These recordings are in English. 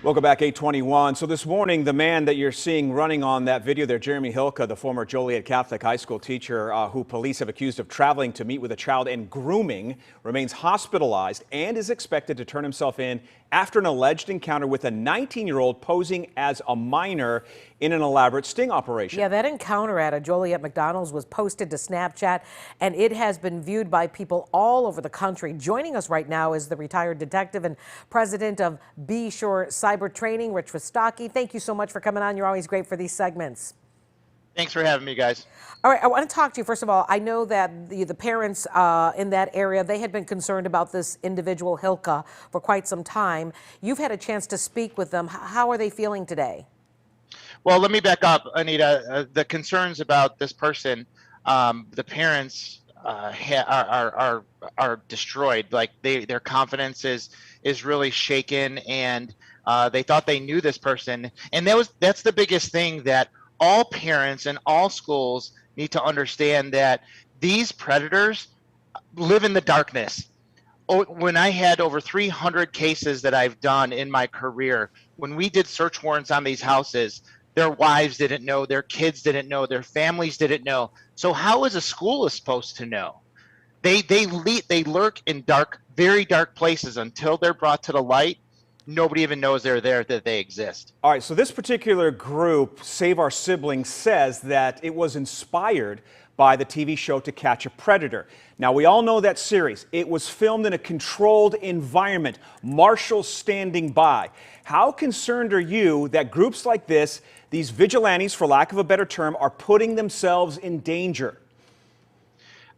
Welcome back, 821. So this morning, the man that you're seeing running on that video there, Jeremy Hilka, the former Joliet Catholic high school teacher who police have accused of traveling to meet with a child and grooming, remains hospitalized and is expected to turn himself in after an alleged encounter with a 19-year-old posing as a minor in an elaborate sting operation. Yeah, that encounter at a Joliet McDonald's was posted to Snapchat, and it has been viewed by people all over the country. Joining us right now is the retired detective and president of Be Sure Cyber Training, Richi Wistocki. Thank you so much for coming on. You're always great for these segments. Thanks for having me, guys. All right, I want to talk to you. First of all, I know that the parents in that area, they had been concerned about this individual, Hilka, for quite some time. You've had a chance to speak with them. How are they feeling today? Well, let me back up, Anita. The concerns about this person, the parents are destroyed. Like their confidence is really shaken, and they thought they knew this person, and that's the biggest thing that all parents and all schools need to understand, that these predators live in the darkness. When I had over 300 cases that I've done in my career, when we did search warrants on these houses, their wives didn't know, their kids didn't know, their families didn't know. So how is a school supposed to know? They lurk in dark, very dark places until they're brought to the light. Nobody even knows they're there, that they exist. All right, so this particular group, Save Our Siblings, says that it was inspired by the TV show To Catch a Predator. Now, we all know that series. It was filmed in a controlled environment, marshals standing by. How concerned are you that groups like this, these vigilantes, for lack of a better term, are putting themselves in danger?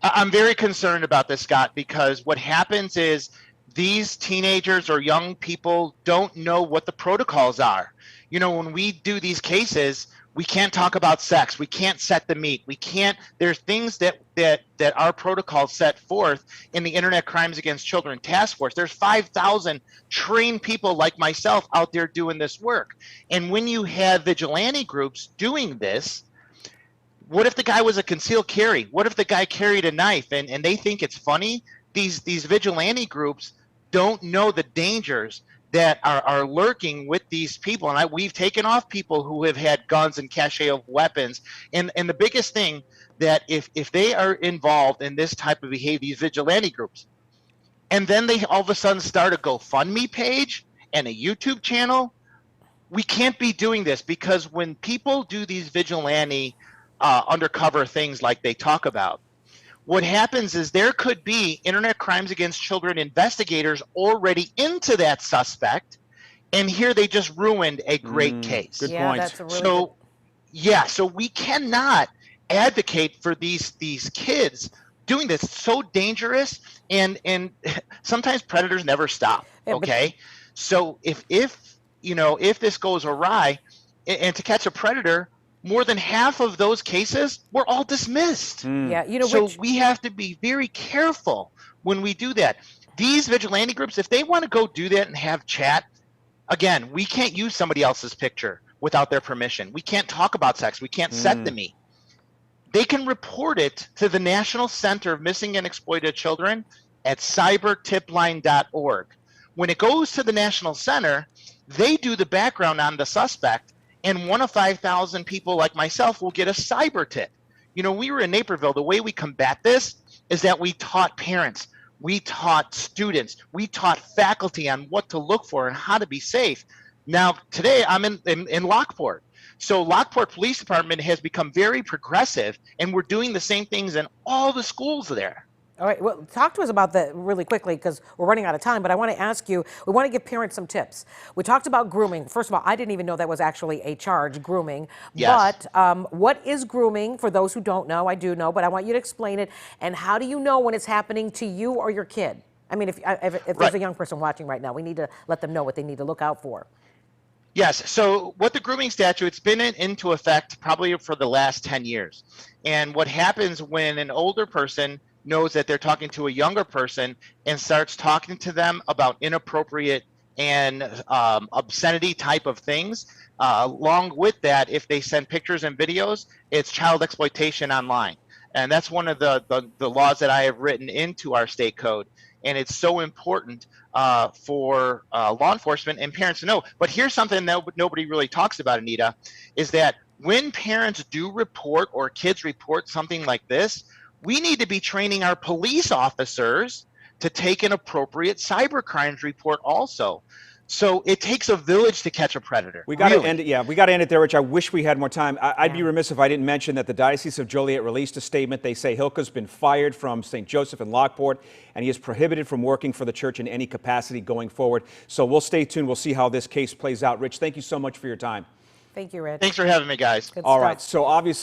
I'm very concerned about this, Scott, because what happens is these teenagers or young people don't know what the protocols are. You know, when we do these cases, we can't talk about sex. We can't set the meat. We can't. There's things that our protocols set forth in the Internet Crimes Against Children Task Force. There's 5,000 trained people like myself out there doing this work. And when you have vigilante groups doing this, what if the guy was a concealed carry? What if the guy carried a knife and they think it's funny? These vigilante groups don't know the dangers that are lurking with these people. And we've taken off people who have had guns and cache of weapons. And the biggest thing, that if they are involved in this type of behavior, these vigilante groups, and then they all of a sudden start a GoFundMe page and a YouTube channel, we can't be doing this, because when people do these vigilante undercover things like they talk about, what happens is there could be Internet Crimes Against Children investigators already into that suspect, and here they just ruined a great case. Good point. That's a really So we cannot advocate for these kids doing this. It's so dangerous, and sometimes predators never stop. Okay, so if this goes awry, and To Catch a Predator, more than half of those cases were all dismissed. Yeah, so we have to be very careful when we do that. These vigilante groups, if they want to go do that and have chat, again, we can't use somebody else's picture without their permission. We can't talk about sex. We can't set the meat. They can report it to the National Center of Missing and Exploited Children at cybertipline.org. When it goes to the National Center, they do the background on the suspect, and one of 5,000 people like myself will get a cyber tip. You know, we were in Naperville. The way we combat this is that we taught parents, we taught students, we taught faculty on what to look for and how to be safe. Now, today I'm in Lockport. So Lockport Police Department has become very progressive, and we're doing the same things in all the schools there. All right, well, talk to us about that really quickly, because we're running out of time, but I want to ask you, we want to give parents some tips. We talked about grooming. First of all, I didn't even know that was actually a charge, grooming. Yes. But what is grooming? For those who don't know, I do know, but I want you to explain it. And how do you know when it's happening to you or your kid? I mean, if there's a young person watching right now, we need to let them know what they need to look out for. Yes. So what the grooming statute, it's been into effect probably for the last 10 years. And what happens when an older person knows that they're talking to a younger person and starts talking to them about inappropriate and obscenity type of things, along with that, if they send pictures and videos, it's child exploitation online. And that's one of the laws that I have written into our state code. and it's so important for law enforcement and parents to know. But here's something that nobody really talks about, Anita, is that when parents do report or kids report something like this, we need to be training our police officers to take an appropriate cybercrimes report also. So it takes a village to catch a predator. We got to really. end it. Yeah, we got to end it there, Rich. I wish we had more time. I'd be remiss if I didn't mention that the Diocese of Joliet released a statement. They say Hilka's been fired from St. Joseph and Lockport, and he is prohibited from working for the church in any capacity going forward. So we'll stay tuned. We'll see how this case plays out. Rich, thank you so much for your time. Thank you, Rich. Thanks for having me, guys. Good All stuff. right. So obviously,